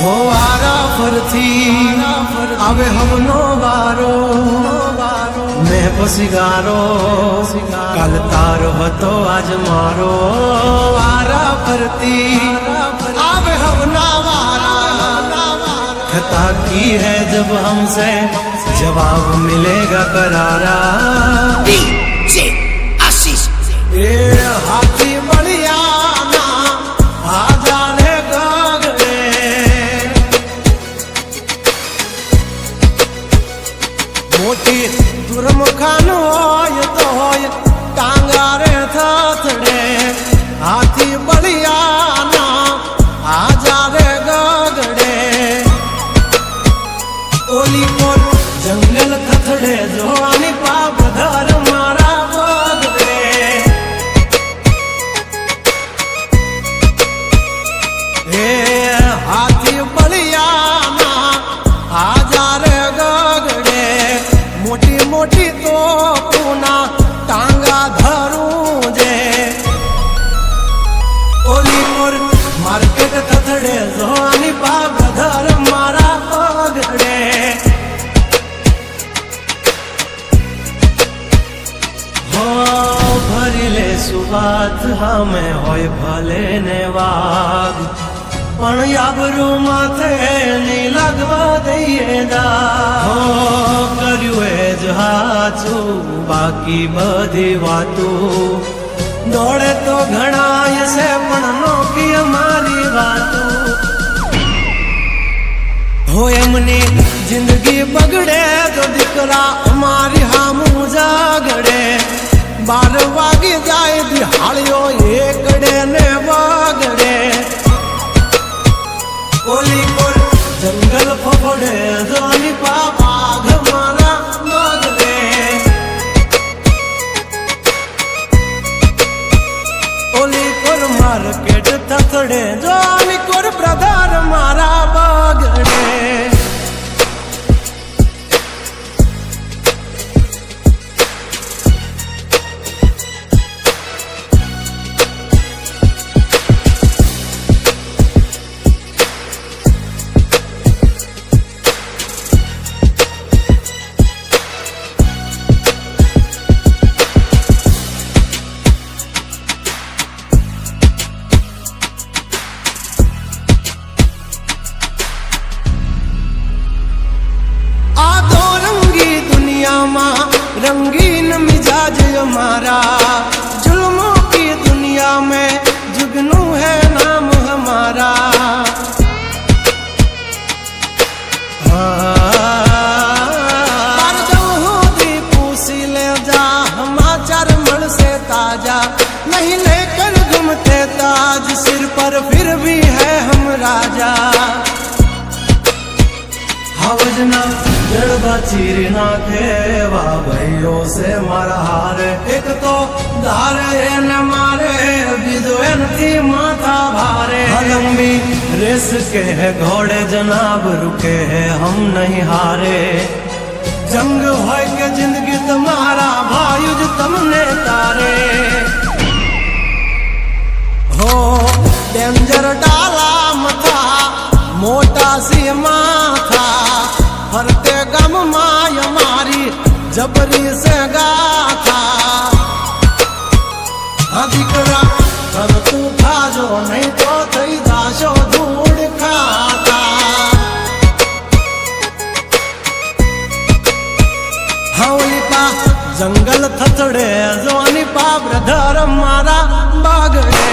हो आरा फरथी आवे हमनो बारो मैं पसिगारो काल तारो हतो आज मारो आरा फरती आवे हमना वारा खता की है जब हमसे जवाब मिलेगा करारा आशीष ए हाथी बढ़िया मोटी दुर्मुखान होय तो होय टांगारे थथड़े हाथी बढ़िया ना आजा रे गगड़े ओली कोट जंगल थथड़े जोनी पाप धर मारा बगड़े हे हाथी बढ़िया ना आजा रे गगड़े मोटी मोटी तो पूना टांगा धरू जे ओली मोर मार्केट थथड़े जोनी पाप धर मारा पगड़े हो भरिले सुबात हमें होय भले ने वाग पण याबरू माथे नी लगवा दઈએ दા हो કર્યું એ જ હાચું બાકી બધી વાતું દોડે તો ઘણાય છે પણ નોકી અમારી વાતું हो એમની જિંદગી બગડે તો દીકરા અમારી હામું જાગડે 12 વાગી જાય દિહાળીઓ એકડે ને વાગડે ओली कोर जंगल फफड़े जोनी पापा घमारा मगरे ओली कोर मार्केट थथड़े जोनी कोर ब्रदर मारा बगड़े रंगीन मिजाज हमारा जुल्मों की दुनिया में जुगनू है नाम हमारा पूसी ले जा समाचार मल से ताजा नहीं लेकर घूमते ताज सिर पर फिर भी है हम राजा हवजना जड़बा चीर नाखे वाह भाइयों से मारा हार एक तो धारे न मारे बीजो थी माथा भारे लंबी रेस के है घोड़े जनाब रुके है हम नहीं हारे जंग हो के जिंदगी तुम्हारा भायुज तुमने तारे हो डेंजर डाला मथा मोटा सी माथा फरते गम माय मारी जबरी से गाथा अधिकरा कर तू खाजो नहीं तो थई दाशो धूड़ खाता हवली पा जंगल थथड़े जोनी पा ब्रदर मारा बागड़े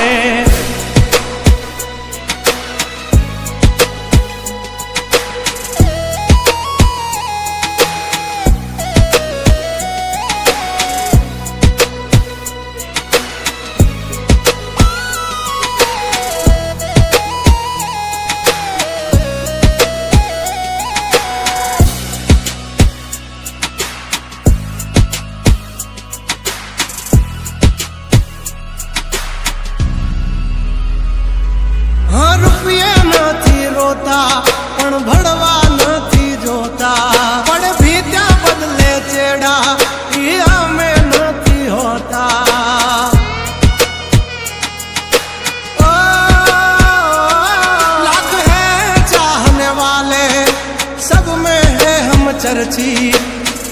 चर्चित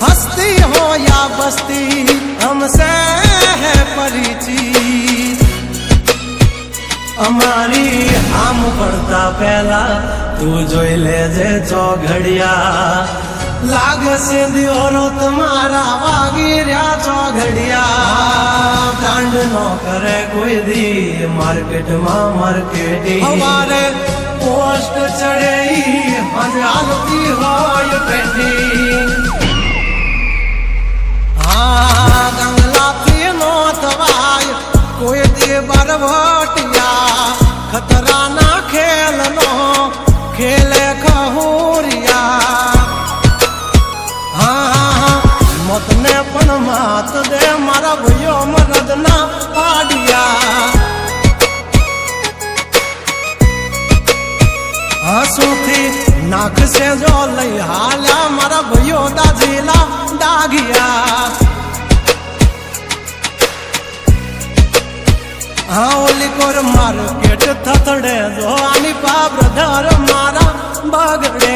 हस्ती हो या बस्ती हमसे है परिचित અમારી આમ પડતા પહેલા તું જોઈ લેજે ચોઘડિયા લાગશે દિયોરો તમારા વાગી રહ્યા ચોઘડિયા કાંડ નો કરે કોઈ દી માર્કેટમાં માર્કેટિંગ અમારે પોસ્ટ ચડે અને હાલતી હોય પેન્ટિંગ ગંગલાથી નો થવાય કોઈ દી બરવટિયા खतराना खेल नो खेले खहुरिया हाँ मत ने पण मात दे मारा भैयो मरद ना पाडिया हंसू थी नाक से जो लई हाल्या मारा भैयो दाजीला डागिया हाँ ओली कोर मार्केट थथड़े जो आनी पा ब्रदर मारा बगड़े